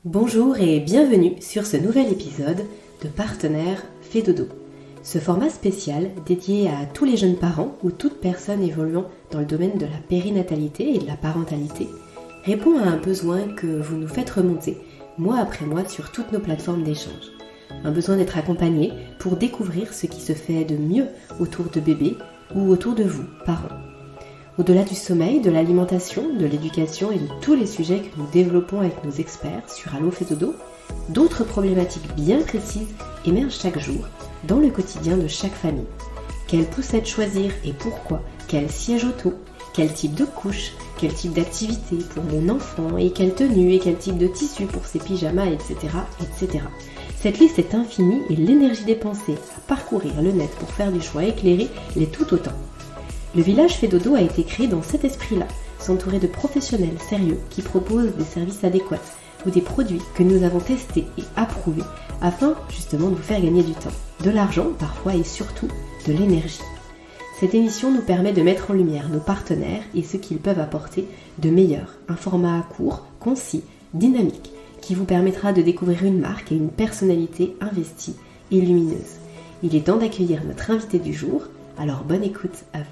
Bonjour et bienvenue sur ce nouvel épisode de Partenaire fait dodo. Ce format spécial dédié à tous les jeunes parents ou toute personne évoluant dans le domaine de la périnatalité et de la parentalité répond à un besoin que vous nous faites remonter mois après mois sur toutes nos plateformes d'échange. Un besoin d'être accompagné pour découvrir ce qui se fait de mieux autour de bébés ou autour de vous, parents. Au-delà du sommeil, de l'alimentation, de l'éducation et de tous les sujets que nous développons avec nos experts sur Allo fait dodo, d'autres problématiques bien précises émergent chaque jour dans le quotidien de chaque famille. Quelle poussette choisir et pourquoi? Quel siège auto? Quel type de couche? Quel type d'activité pour mon enfant? Et quelle tenue? Et quel type de tissu pour ses pyjamas? Etc. etc. Cette liste est infinie et l'énergie dépensée à parcourir le net pour faire des choix éclairés l'est tout autant. Le village fait dodo a été créé dans cet esprit-là, s'entourer de professionnels sérieux qui proposent des services adéquats ou des produits que nous avons testés et approuvés afin justement de vous faire gagner du temps, de l'argent parfois et surtout de l'énergie. Cette émission nous permet de mettre en lumière nos partenaires et ce qu'ils peuvent apporter de meilleur, un format court, concis, dynamique, qui vous permettra de découvrir une marque et une personnalité investie et lumineuse. Il est temps d'accueillir notre invité du jour, alors bonne écoute à vous.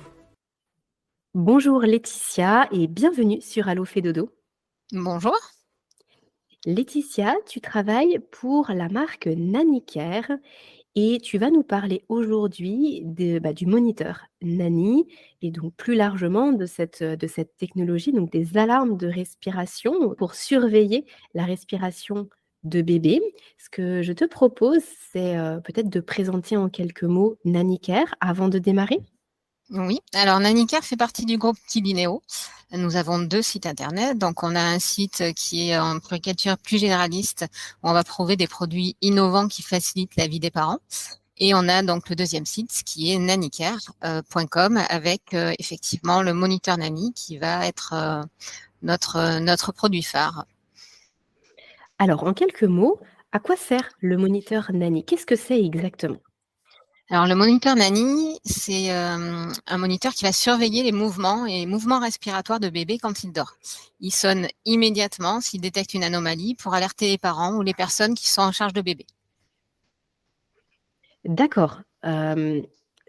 Bonjour Laetitia et bienvenue sur Allo fait dodo. Bonjour. Laetitia, tu travailles pour la marque Nanicare et tu vas nous parler aujourd'hui du moniteur Nani et donc plus largement de cette technologie, donc des alarmes de respiration pour surveiller la respiration de bébé. Ce que je te propose, c'est peut-être de présenter en quelques mots Nanicare avant de démarrer. Oui, alors Nanicare fait partie du groupe Tibineo. Nous avons 2 sites internet. Donc, on a un site qui est en puriculture plus généraliste, où on va trouver des produits innovants qui facilitent la vie des parents. Et on a donc le deuxième site qui est nanicare.com avec effectivement le moniteur Nani qui va être notre produit phare. Alors, en quelques mots, à quoi sert le moniteur Nani? Qu'est-ce que c'est exactement? Alors, le moniteur Nani, c'est un moniteur qui va surveiller les mouvements respiratoires de bébé quand il dort. Il sonne immédiatement s'il détecte une anomalie pour alerter les parents ou les personnes qui sont en charge de bébé. D'accord.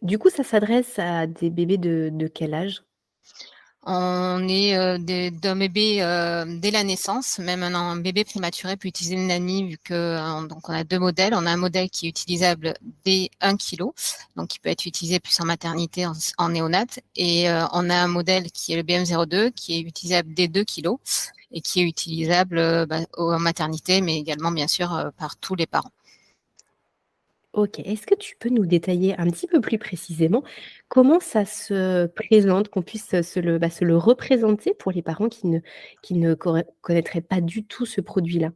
Du coup, ça s'adresse à des bébés de quel âge? On est d'un bébé dès la naissance, même un bébé prématuré peut utiliser le Nani vu que donc on a 2 modèles. On a un modèle qui est utilisable dès 1 kg, donc qui peut être utilisé plus en maternité, en néonat, et on a un modèle qui est le BM02 qui est utilisable dès 2 kg et qui est utilisable en maternité, mais également bien sûr par tous les parents. OK. Est-ce que tu peux nous détailler un petit peu plus précisément comment ça se présente, qu'on puisse se le représenter pour les parents qui ne connaîtraient pas du tout ce produit-là?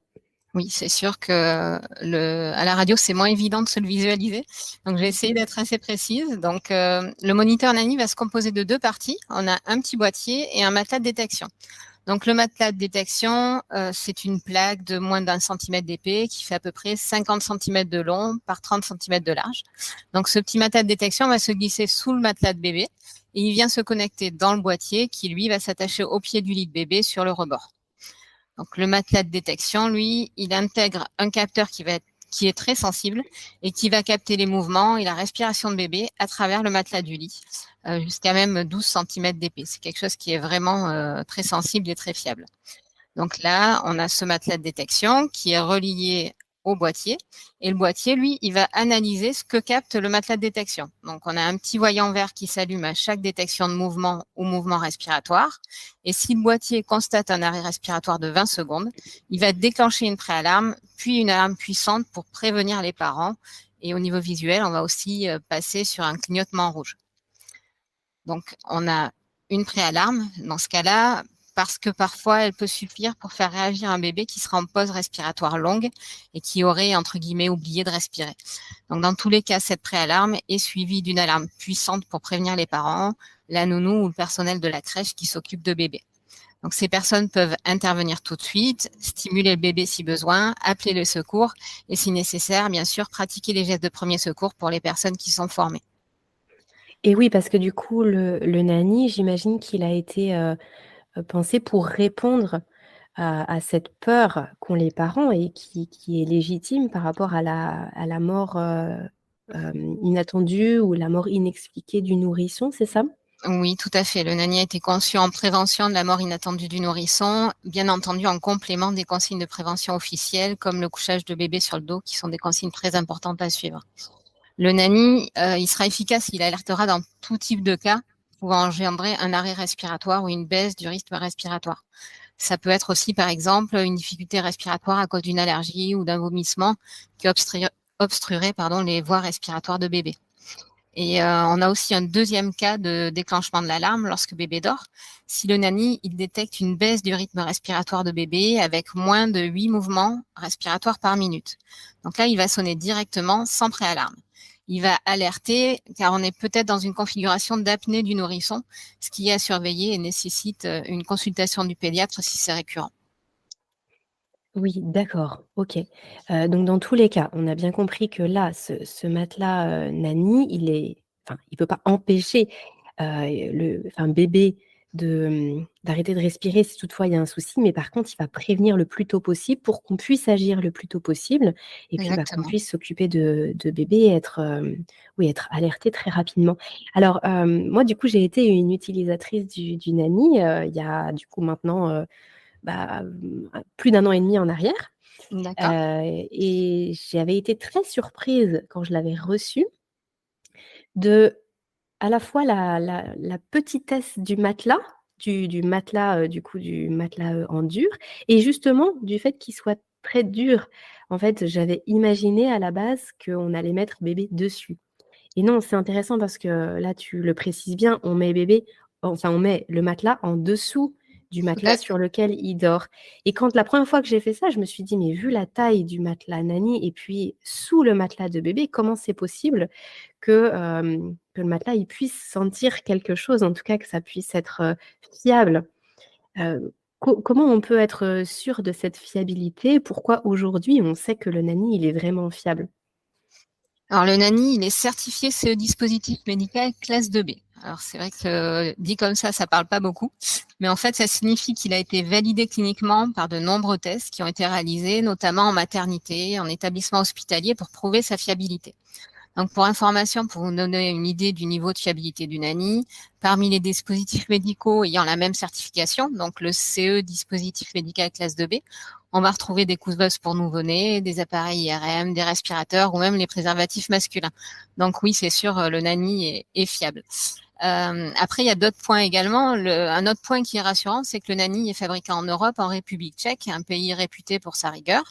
Oui, c'est sûr que à la radio, c'est moins évident de se le visualiser. Donc, je vais essayer d'être assez précise. Donc, le moniteur Nani va se composer de 2 parties. On a un petit boîtier et un matelas de détection. Donc, le matelas de détection, c'est une plaque de moins d'1 centimètre d'épais qui fait à peu près 50 centimètres de long par 30 centimètres de large. Donc, ce petit matelas de détection va se glisser sous le matelas de bébé et il vient se connecter dans le boîtier qui, lui, va s'attacher au pied du lit de bébé sur le rebord. Donc, le matelas de détection, lui, il intègre un capteur qui est très sensible et qui va capter les mouvements et la respiration de bébé à travers le matelas du lit, jusqu'à même 12 centimètres d'épais. C'est quelque chose qui est vraiment très sensible et très fiable. Donc là, on a ce matelas de détection qui est relié au boîtier. Et le boîtier, lui, il va analyser ce que capte le matelas de détection. Donc, on a un petit voyant vert qui s'allume à chaque détection de mouvement ou mouvement respiratoire. Et si le boîtier constate un arrêt respiratoire de 20 secondes, il va déclencher une préalarme, puis une alarme puissante pour prévenir les parents. Et au niveau visuel, on va aussi passer sur un clignotement rouge. Donc, on a une préalarme. Dans ce cas-là, parce que parfois, elle peut suffire pour faire réagir un bébé qui sera en pause respiratoire longue et qui aurait, entre guillemets, oublié de respirer. Donc, dans tous les cas, cette préalarme est suivie d'une alarme puissante pour prévenir les parents, la nounou ou le personnel de la crèche qui s'occupe de bébé. Donc, ces personnes peuvent intervenir tout de suite, stimuler le bébé si besoin, appeler le secours et, si nécessaire, bien sûr, pratiquer les gestes de premier secours pour les personnes qui sont formées. Et oui, parce que du coup, le Nani, j'imagine qu'il a été pensé pour répondre à cette peur qu'ont les parents et qui est légitime par rapport à la mort inattendue ou la mort inexpliquée du nourrisson, c'est ça? Oui, tout à fait. Le Nani a été conçu en prévention de la mort inattendue du nourrisson, bien entendu en complément des consignes de prévention officielles comme le couchage de bébé sur le dos, qui sont des consignes très importantes à suivre. Le Nani, il sera efficace, il alertera dans tout type de cas pouvant engendrer un arrêt respiratoire ou une baisse du rythme respiratoire. Ça peut être aussi, par exemple, une difficulté respiratoire à cause d'une allergie ou d'un vomissement qui obstruerait les voies respiratoires de bébé. Et on a aussi un deuxième cas de déclenchement de l'alarme lorsque bébé dort. Si le Nani, il détecte une baisse du rythme respiratoire de bébé avec moins de 8 mouvements respiratoires par minute. Donc là, il va sonner directement sans préalarme. Il va alerter car on est peut-être dans une configuration d'apnée du nourrisson, ce qui est à surveiller et nécessite une consultation du pédiatre si c'est récurrent. Oui, d'accord, OK. Donc dans tous les cas, on a bien compris que là, ce matelas, Nani, il peut pas empêcher, bébé d'arrêter de respirer si toutefois il y a un souci, mais par contre, il va prévenir le plus tôt possible pour qu'on puisse agir le plus tôt possible et puis, qu'on Exactement. puisse s'occuper de bébé et être alerté très rapidement. Alors, moi, du coup, j'ai été une utilisatrice du Nani, il y a du coup maintenant, plus d'1 an et demi en arrière, D'accord. et j'avais été très surprise quand je l'avais reçu de, à la fois la petitesse du matelas, du matelas, du matelas, en dur et justement du fait qu'il soit très dur. En fait, j'avais imaginé à la base qu'on allait mettre bébé dessus et non, c'est intéressant parce que là, tu le précises bien, on met le matelas en dessous du Tout à matelas fait. sur lequel il dort et quand la première fois que j'ai fait ça, je me suis dit: «Mais vu la taille du matelas Nani et puis sous le matelas de bébé, comment c'est possible que le matelas, il puisse sentir quelque chose, en tout cas que ça puisse être, fiable?» Comment on peut être, sûr de cette fiabilité? Pourquoi aujourd'hui on sait que le Nani, il est vraiment fiable? Alors le Nani, il est certifié CE dispositif médical classe 2B. Alors c'est vrai que dit comme ça parle pas beaucoup, mais en fait ça signifie qu'il a été validé cliniquement par de nombreux tests qui ont été réalisés, notamment en maternité, en établissement hospitalier, pour prouver sa fiabilité. Donc pour information, pour vous donner une idée du niveau de fiabilité du Nani, parmi les dispositifs médicaux ayant la même certification, donc le CE dispositif médical classe 2B, on va retrouver des couveuses pour nouveau-nés, des appareils IRM, des respirateurs ou même les préservatifs masculins. Donc oui, c'est sûr, le Nani est fiable. Après, il y a d'autres points également. Un autre point qui est rassurant, c'est que le Nani est fabriqué en Europe, en République tchèque, un pays réputé pour sa rigueur.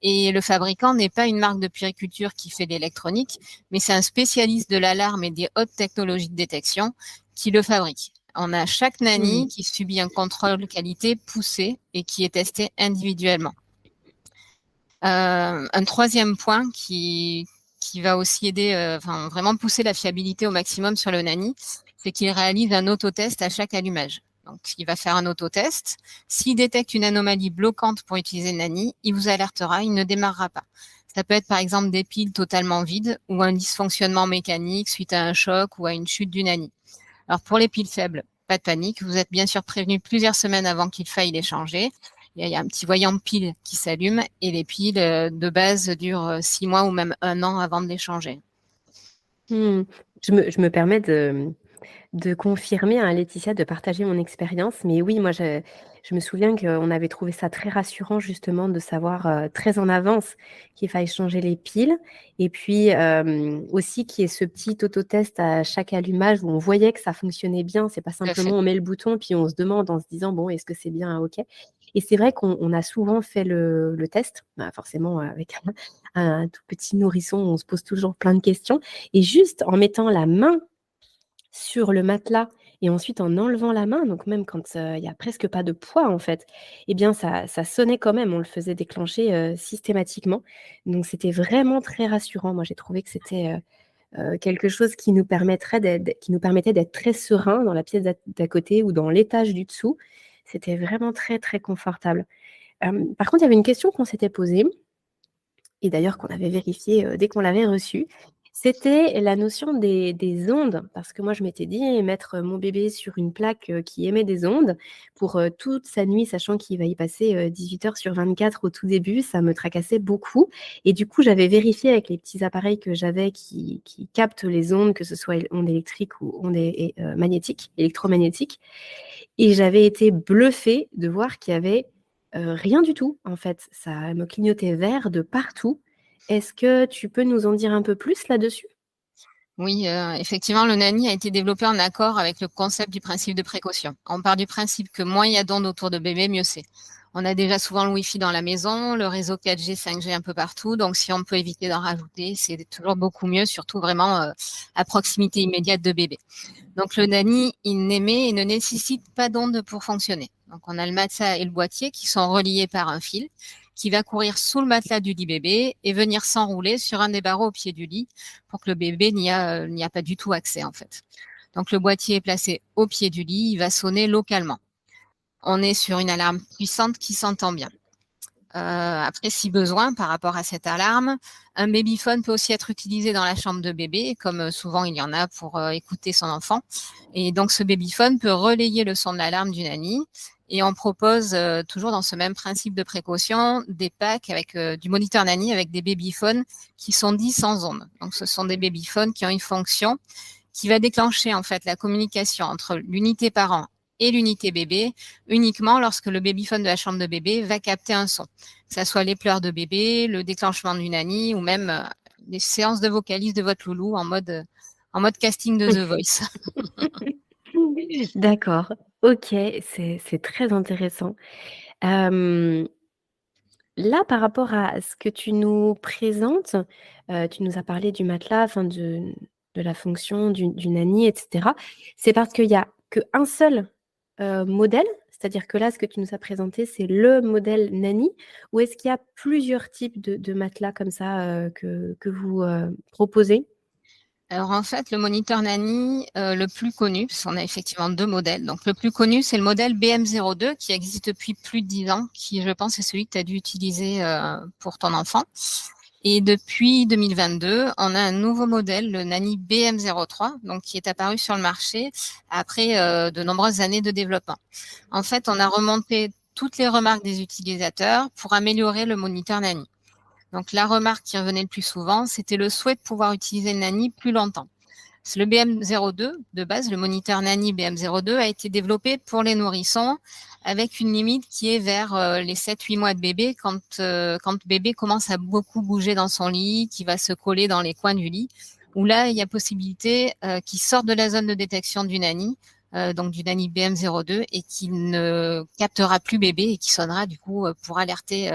Et le fabricant n'est pas une marque de puériculture qui fait de l'électronique, mais c'est un spécialiste de l'alarme et des hautes technologies de détection qui le fabrique. On a chaque Mmh. Nani qui subit un contrôle qualité poussé et qui est testé individuellement. Un troisième point qui va aussi aider, vraiment pousser la fiabilité au maximum sur le Nani, c'est qu'il réalise un autotest à chaque allumage. Donc, il va faire un autotest. S'il détecte une anomalie bloquante pour utiliser le Nani, il vous alertera, il ne démarrera pas. Ça peut être par exemple des piles totalement vides ou un dysfonctionnement mécanique suite à un choc ou à une chute du Nani. Alors pour les piles faibles, pas de panique, vous êtes bien sûr prévenu plusieurs semaines avant qu'il faille les changer. Il y a un petit voyant de pile qui s'allume et les piles de base durent 6 mois ou même 1 an avant de les changer. Mmh. Je me permets de confirmer, hein, Laetitia, de partager mon expérience. Mais oui, moi, je me souviens qu'on avait trouvé ça très rassurant, justement, de savoir très en avance qu'il fallait changer les piles. Et puis aussi qu'il y ait ce petit autotest à chaque allumage où on voyait que ça fonctionnait bien. C'est pas Tout à fait. simplement on met le bouton, puis on se demande en se disant, bon, est-ce que c'est bien? OK. Et c'est vrai qu'on a souvent fait le test, bah, forcément avec un tout petit nourrisson, on se pose toujours plein de questions. Et juste en mettant la main sur le matelas et ensuite en enlevant la main, donc même quand, il y a presque pas de poids en fait, eh bien ça sonnait quand même, on le faisait déclencher, systématiquement. Donc c'était vraiment très rassurant. Moi j'ai trouvé que c'était, quelque chose qui nous permettait d'être très serein dans la pièce d'à côté ou dans l'étage du dessous. C'était vraiment très, très confortable. Par contre, il y avait une question qu'on s'était posée et d'ailleurs qu'on avait vérifiée, dès qu'on l'avait reçu. C'était la notion des ondes, parce que moi je m'étais dit mettre mon bébé sur une plaque qui émet des ondes pour toute sa nuit, sachant qu'il va y passer 18 heures sur 24 au tout début, ça me tracassait beaucoup. Et du coup, j'avais vérifié avec les petits appareils que j'avais qui captent les ondes, que ce soit ondes électriques ou ondes magnétiques, électromagnétiques. Et j'avais été bluffée de voir qu'il y avait rien du tout, en fait. Ça me clignotait vert de partout. Est-ce que tu peux nous en dire un peu plus là-dessus? Oui, effectivement, le Nani a été développé en accord avec le concept du principe de précaution. On part du principe que moins il y a d'ondes autour de bébé, mieux c'est. On a déjà souvent le Wi-Fi dans la maison, le réseau 4G, 5G un peu partout, donc si on peut éviter d'en rajouter, c'est toujours beaucoup mieux, surtout vraiment à proximité immédiate de bébé. Donc le Nani, il n'émet et ne nécessite pas d'ondes pour fonctionner. Donc on a le matelas et le boîtier qui sont reliés par un fil qui va courir sous le matelas du lit bébé et venir s'enrouler sur un des barreaux au pied du lit pour que le bébé n'y a pas du tout accès en fait. Donc le boîtier est placé au pied du lit, il va sonner localement. On est sur une alarme puissante qui s'entend bien. Après, si besoin, par rapport à cette alarme, un babyphone peut aussi être utilisé dans la chambre de bébé, comme souvent il y en a pour écouter son enfant. Et donc, ce babyphone peut relayer le son de l'alarme du nanny. Et on propose toujours dans ce même principe de précaution des packs avec du moniteur nanny avec des babyphones qui sont dits sans ondes. Donc, ce sont des babyphones qui ont une fonction qui va déclencher en fait la communication entre l'unité parent et l'unité bébé uniquement lorsque le babyphone de la chambre de bébé va capter un son, que ce soit les pleurs de bébé, le déclenchement d'une nanny ou même des séances de vocalise de votre loulou en mode casting de The Voice. D'accord, ok, c'est très intéressant. Là, par rapport à ce que tu nous présentes, tu nous as parlé du matelas, enfin de la fonction du nanny, etc. C'est parce qu'il n'y a qu'un seul modèle, c'est-à-dire que là, ce que tu nous as présenté, c'est le modèle nanny, ou est-ce qu'il y a plusieurs types de matelas comme ça que vous proposez? Alors en fait, le moniteur Nani, le plus connu, parce qu'on a effectivement deux modèles. Donc le plus connu, c'est le modèle BM02 qui existe depuis plus de 10 ans, qui je pense est celui que tu as dû utiliser pour ton enfant. Et depuis 2022, on a un nouveau modèle, le Nani BM03, donc qui est apparu sur le marché après de nombreuses années de développement. En fait, on a remonté toutes les remarques des utilisateurs pour améliorer le moniteur Nani. Donc la remarque qui revenait le plus souvent, c'était le souhait de pouvoir utiliser le Nani plus longtemps. Le BM02, de base, le moniteur Nani BM02 a été développé pour les nourrissons avec une limite qui est vers les 7-8 mois de bébé quand bébé commence à beaucoup bouger dans son lit, qui va se coller dans les coins du lit, où là, il y a possibilité qu'il sorte de la zone de détection du Nani, donc du Nani BM02, et qu'il ne captera plus bébé et qui sonnera du coup pour alerter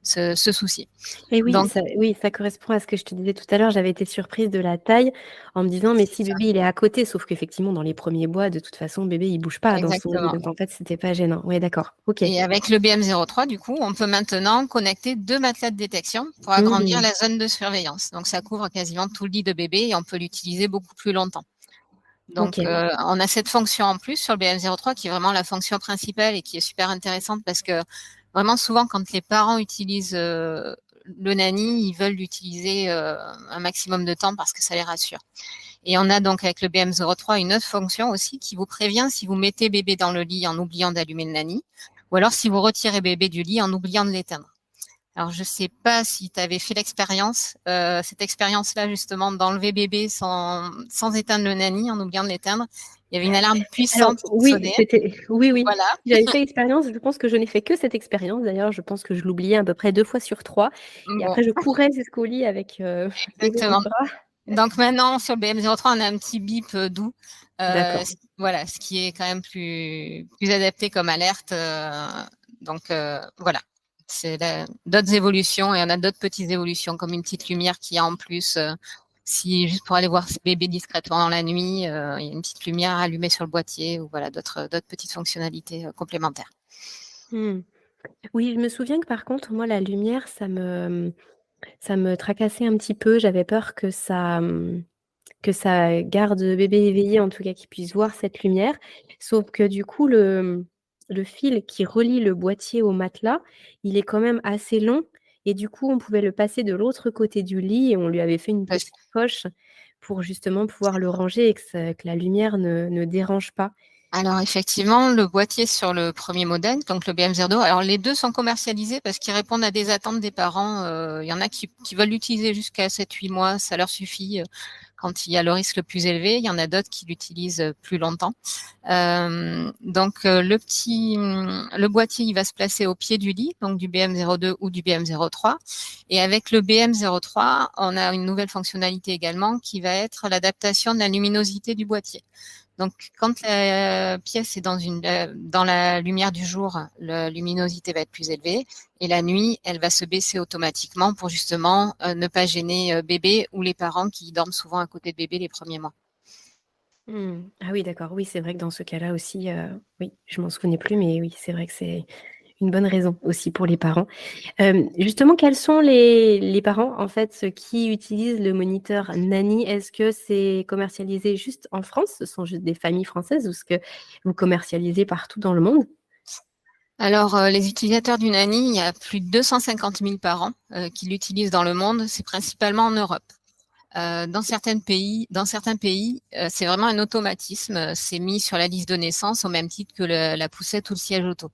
ce souci. Et oui, Donc, ça correspond à ce que je te disais tout à l'heure. J'avais été surprise de la taille en me disant, mais si bébé il est à côté, sauf qu'effectivement, dans les premiers bois, de toute façon, bébé il bouge pas dans son lit. exactement. Donc en fait, c'était pas gênant. Oui, d'accord. Ok. Et avec le BM03, du coup, on peut maintenant connecter deux matelas de détection pour agrandir Mhm. la zone de surveillance. Donc, ça couvre quasiment tout le lit de bébé et on peut l'utiliser beaucoup plus longtemps. Ok. Donc, on a cette fonction en plus sur le BM03 qui est vraiment la fonction principale et qui est super intéressante parce que vraiment souvent, quand les parents utilisent le Nani, ils veulent l'utiliser un maximum de temps parce que ça les rassure. Et on a donc avec le BM03 une autre fonction aussi qui vous prévient si vous mettez bébé dans le lit en oubliant d'allumer le Nani ou alors si vous retirez bébé du lit en oubliant de l'éteindre. Alors, je ne sais pas si tu avais fait l'expérience, cette expérience-là, justement, d'enlever bébé sans éteindre le Nani, en oubliant de l'éteindre. Il y avait une alarme Alors puissante qui oui, sonnait. oui. Voilà. J'avais fait l'expérience. Je pense que je n'ai fait que cette expérience. D'ailleurs, je pense que je l'oubliais à peu près 2 fois sur 3. Et Bon, après, je courais jusqu'au lit avec bébé dans exactement. les bras. Donc maintenant, sur le BM03, on a un petit bip doux. D'accord. Voilà, ce qui est quand même plus adapté comme alerte. Donc voilà, c'est d'autres évolutions et on a d'autres petites évolutions comme une petite lumière qui a en plus, si juste pour aller voir ce bébé discrètement dans la nuit, il y a une petite lumière allumée sur le boîtier ou voilà d'autres petites fonctionnalités complémentaires. Hmm. Oui, je me souviens que par contre, moi, la lumière, ça me tracassait un petit peu. J'avais peur que ça garde bébé éveillé, en tout cas qu'il puisse voir cette lumière. Sauf que du coup, le fil qui relie le boîtier au matelas, il est quand même assez long et du coup, on pouvait le passer de l'autre côté du lit et on lui avait fait une petite poche pour justement pouvoir le ranger et que la lumière ne dérange pas. Alors effectivement, le boîtier sur le premier modèle, donc le BM02, alors les deux sont commercialisés parce qu'ils répondent à des attentes des parents. Il y en a qui veulent l'utiliser jusqu'à 7-8 mois, ça leur suffit quand il y a le risque le plus élevé. Il y en a d'autres qui l'utilisent plus longtemps. Donc le boîtier, il va se placer au pied du lit, donc du BM02 ou du BM03. Et avec le BM03, on a une nouvelle fonctionnalité également qui va être l'adaptation de la luminosité du boîtier. Donc, quand la pièce est dans la lumière du jour, la luminosité va être plus élevée. Et la nuit, elle va se baisser automatiquement pour justement ne pas gêner bébé ou les parents qui dorment souvent à côté de bébé les premiers mois. Ah oui, d'accord. Oui, c'est vrai que dans ce cas-là aussi, oui, je m'en souvenais plus, mais oui, c'est vrai que c'est une bonne raison aussi pour les parents. Justement, quels sont les parents, en fait, ceux qui utilisent le moniteur Nanny? Est-ce que c'est commercialisé juste en France? Ce sont juste des familles françaises ou est-ce que vous commercialisez partout dans le monde? Alors, les utilisateurs du Nanny, il y a plus de 250 000 parents qui l'utilisent dans le monde. C'est principalement en Europe. Dans certains pays, c'est vraiment un automatisme. C'est mis sur la liste de naissance au même titre que la poussette ou le siège auto.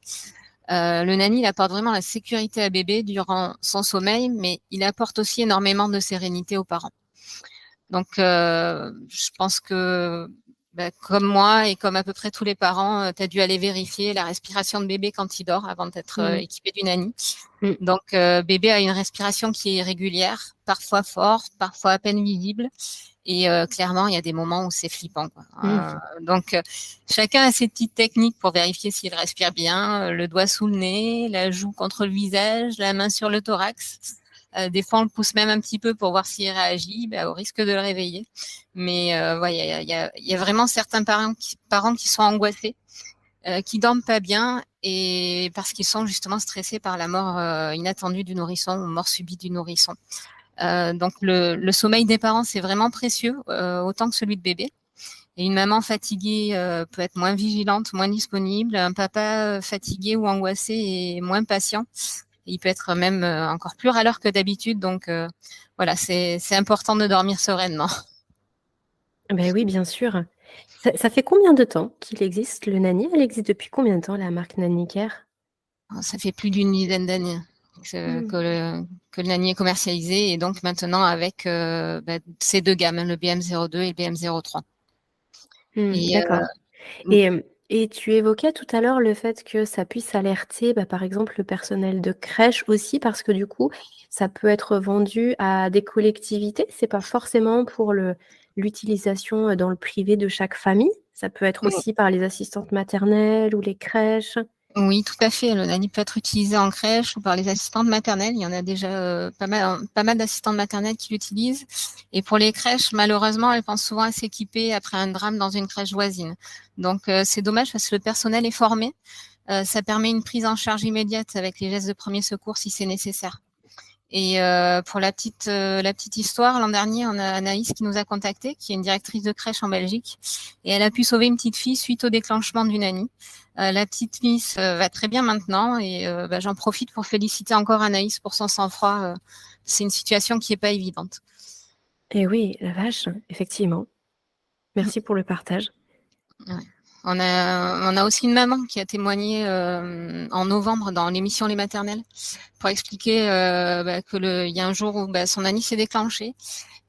Le Nanny, il apporte vraiment la sécurité à bébé durant son sommeil, mais il apporte aussi énormément de sérénité aux parents. Donc, je pense que comme moi et comme à peu près tous les parents, tu as dû aller vérifier la respiration de bébé quand il dort avant d'être équipé du Nanny. Donc, bébé a une respiration qui est régulière, parfois forte, parfois à peine visible. Et clairement, il y a des moments où c'est flippant, quoi. Donc, chacun a ses petites techniques pour vérifier s'il respire bien. Le doigt sous le nez, la joue contre le visage, la main sur le thorax. Des fois, on le pousse même un petit peu pour voir s'il réagit, au risque de le réveiller. Mais il y a vraiment certains parents qui sont angoissés, qui dorment pas bien et parce qu'ils sont justement stressés par la mort inattendue du nourrisson ou mort subite du nourrisson. Donc le sommeil des parents, c'est vraiment précieux, autant que celui de bébé. Et une maman fatiguée peut être moins vigilante, moins disponible. Un papa fatigué ou angoissé est moins patient. Il peut être même encore plus râleur que d'habitude. Donc voilà, c'est important de dormir sereinement. Ben oui, bien sûr. Ça fait combien de temps qu'il existe, le Nanny? Elle existe depuis combien de temps, la marque Nanny Care? Ça fait plus d'une dizaine d'années que le Nanny est commercialisé et donc maintenant avec ces deux gammes, le BM02 et le BM03. D'accord. Et tu évoquais tout à l'heure le fait que ça puisse alerter, par exemple, le personnel de crèche aussi, parce que du coup, ça peut être vendu à des collectivités. C'est pas forcément pour l'utilisation dans le privé de chaque famille. Ça peut être aussi par les assistantes maternelles ou les crèches. Oui, tout à fait. Le Nanny peut être utilisé en crèche ou par les assistantes maternelles. Il y en a déjà pas mal d'assistantes maternelles qui l'utilisent. Et pour les crèches, malheureusement, elles pensent souvent à s'équiper après un drame dans une crèche voisine. Donc, c'est dommage parce que le personnel est formé. Ça permet une prise en charge immédiate avec les gestes de premier secours si c'est nécessaire. Et pour la petite histoire, l'an dernier, on a Anaïs qui nous a contacté, qui est une directrice de crèche en Belgique, et elle a pu sauver une petite fille suite au déclenchement du Nanny. La petite Miss va très bien maintenant, et j'en profite pour féliciter encore Anaïs pour son sang-froid. C'est une situation qui n'est pas évidente. Et oui, la vache, effectivement. Merci pour le partage. Ouais. On a aussi une maman qui a témoigné en novembre dans l'émission Les Maternelles pour expliquer qu'il y a un jour où son Nanny s'est déclenchée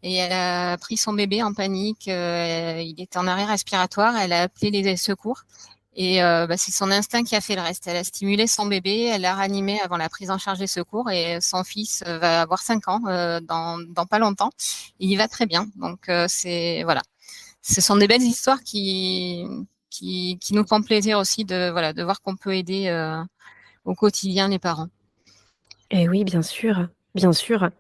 et elle a pris son bébé en panique. Il était en arrêt respiratoire. Elle a appelé les secours et c'est son instinct qui a fait le reste. Elle a stimulé son bébé, elle l'a ranimé avant la prise en charge des secours et son fils va avoir 5 ans dans pas longtemps. Et il va très bien. Donc voilà. Ce sont des belles histoires qui nous font plaisir aussi de voir qu'on peut aider au quotidien les parents. Et oui, bien sûr, bien sûr.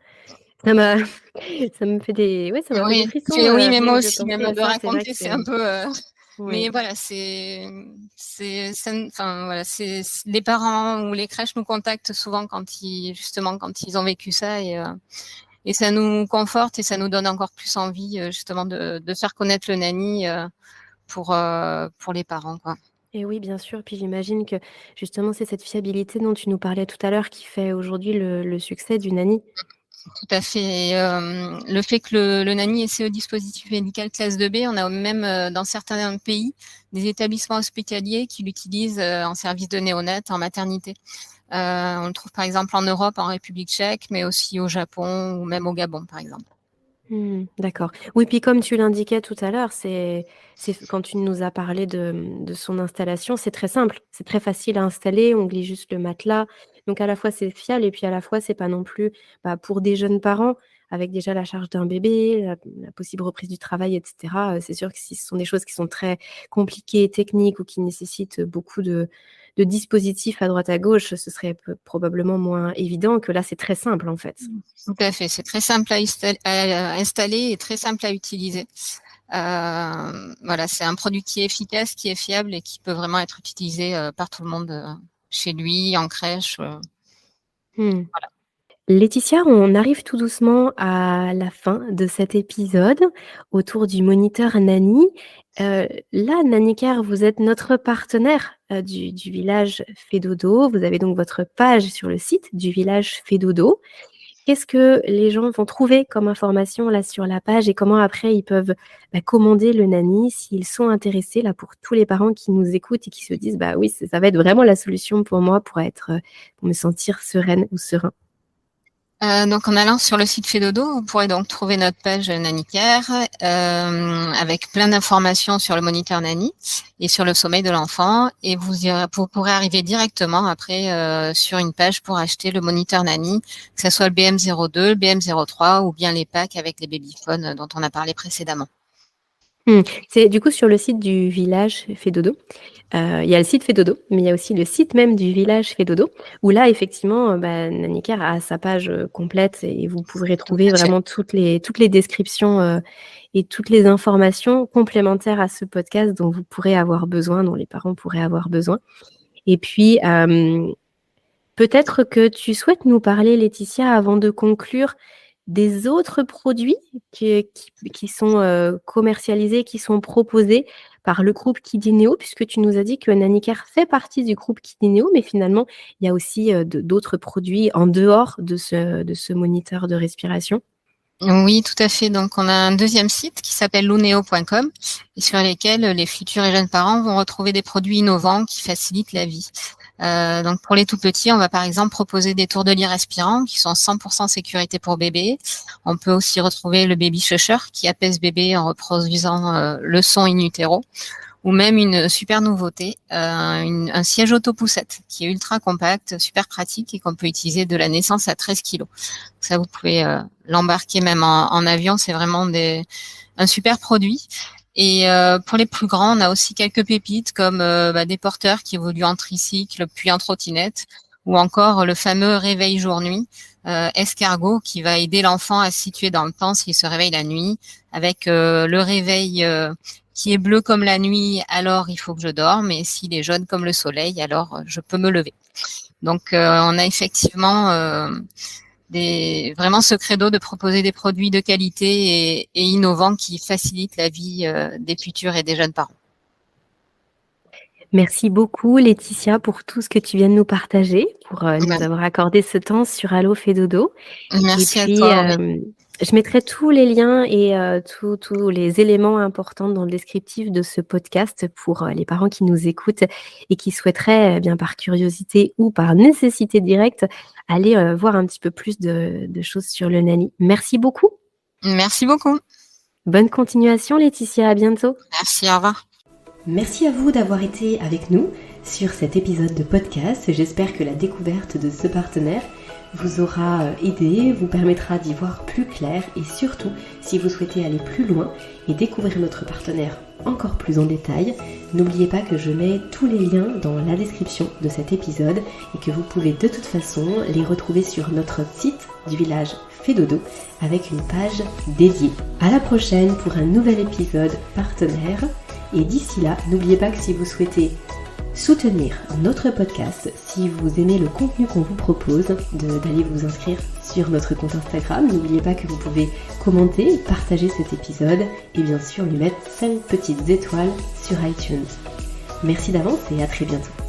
Ça m'a ça me fait des ça m'a fait des frissons, Oui, mais rien moi que de aussi, penser même à de ça. C'est vrai que raconter, c'est un peu. Mais ouais. voilà, c'est les parents ou les crèches nous contactent souvent quand ils ont vécu ça et ça nous conforte et ça nous donne encore plus envie justement de faire connaître le Nanny pour les parents, quoi. Et oui, bien sûr. Puis j'imagine que justement, c'est cette fiabilité dont tu nous parlais tout à l'heure qui fait aujourd'hui le succès du Nani. Tout à fait. Et, le fait que le Nani ait ce dispositif médical classe 2B, on a même dans certains pays des établissements hospitaliers qui l'utilisent en service de néonat, en maternité. On le trouve par exemple en Europe, en République tchèque, mais aussi au Japon ou même au Gabon, par exemple. D'accord. Oui, puis comme tu l'indiquais tout à l'heure, c'est quand tu nous as parlé de son installation, c'est très simple. C'est très facile à installer, on glisse juste le matelas. Donc à la fois, c'est fiable et puis à la fois, c'est pas non plus, pour des jeunes parents, avec déjà la charge d'un bébé, la possible reprise du travail, et cetera, c'est sûr que si ce sont des choses qui sont très compliquées, techniques ou qui nécessitent beaucoup de dispositifs à droite à gauche, ce serait probablement moins évident que là, c'est très simple, en fait. Tout à fait. C'est très simple à installer et très simple à utiliser. Voilà, c'est un produit qui est efficace, qui est fiable et qui peut vraiment être utilisé par tout le monde chez lui, en crèche. Voilà. Laetitia, on arrive tout doucement à la fin de cet épisode autour du moniteur Nani. Là, Nanicare, vous êtes notre partenaire du village Fédodo. Vous avez donc votre page sur le site du village Fédodo. Qu'est-ce que les gens vont trouver comme information là sur la page et comment après ils peuvent commander le Nani s'ils sont intéressés là pour tous les parents qui nous écoutent et qui se disent oui, ça va être vraiment la solution pour moi pour me sentir sereine ou serein. Donc en allant sur le site Fédodo, vous pourrez donc trouver notre page Nanicare avec plein d'informations sur le moniteur Nani et sur le sommeil de l'enfant, et vous pourrez arriver directement après sur une page pour acheter le moniteur Nani, que ce soit le BM02, le BM03 ou bien les packs avec les babyphones dont on a parlé précédemment. C'est du coup sur le site du village Fédodo. Il y a le site Fédodo, mais il y a aussi le site même du village Fédodo, où là, effectivement, Nanicare a sa page complète et vous pourrez trouver vraiment toutes les descriptions et toutes les informations complémentaires à ce podcast dont vous pourrez avoir besoin, dont les parents pourraient avoir besoin. Et puis, peut-être que tu souhaites nous parler, Laetitia, avant de conclure, des autres produits qui sont commercialisés, qui sont proposés par le groupe Kidineo, puisque tu nous as dit que Nanicare fait partie du groupe Kidineo, mais finalement, il y a aussi d'autres produits en dehors de ce moniteur de respiration. Oui, tout à fait. Donc, on a un deuxième site qui s'appelle luneo.com et sur lesquels les futurs et jeunes parents vont retrouver des produits innovants qui facilitent la vie. Donc, pour les tout petits, on va par exemple proposer des tours de lit respirants qui sont 100% sécurité pour bébé. On peut aussi retrouver le baby shusher qui apaise bébé en reproduisant le son in utero. Ou même une super nouveauté, un siège auto-poussette qui est ultra compact, super pratique et qu'on peut utiliser de la naissance à 13 kilos. Ça, vous pouvez l'embarquer même en avion, c'est vraiment un super produit. Et pour les plus grands, on a aussi quelques pépites comme des porteurs qui évoluent en tricycle puis en trottinette, ou encore le fameux réveil jour-nuit, escargot, qui va aider l'enfant à se situer dans le temps s'il se réveille la nuit, avec le réveil qui est bleu comme la nuit, alors il faut que je dorme, et s'il est jaune comme le soleil, alors je peux me lever. Donc on a effectivement vraiment ce credo de proposer des produits de qualité et innovants qui facilitent la vie des futurs et des jeunes parents. Merci beaucoup Laetitia pour tout ce que tu viens de nous partager, pour nous avoir accordé ce temps sur Allo Fédodo. Merci et puis, à toi. Je mettrai tous les liens et tous les éléments importants dans le descriptif de ce podcast pour les parents qui nous écoutent et qui souhaiteraient, bien par curiosité ou par nécessité directe, aller voir un petit peu plus de choses sur le Nani. Merci beaucoup. Merci beaucoup. Bonne continuation Laetitia, à bientôt. Merci, au revoir. Merci à vous d'avoir été avec nous sur cet épisode de podcast. J'espère que la découverte de ce partenaire vous aura aidé, vous permettra d'y voir plus clair et surtout, si vous souhaitez aller plus loin et découvrir notre partenaire encore plus en détail, n'oubliez pas que je mets tous les liens dans la description de cet épisode et que vous pouvez de toute façon les retrouver sur notre site du village Fédodo avec une page dédiée. À la prochaine pour un nouvel épisode partenaire et d'ici là, n'oubliez pas que si vous souhaitez soutenir notre podcast, si vous aimez le contenu qu'on vous propose, d'aller vous inscrire sur notre compte Instagram. N'oubliez pas que vous pouvez commenter, partager cet épisode et bien sûr lui mettre 5 petites étoiles sur iTunes. Merci d'avance et à très bientôt.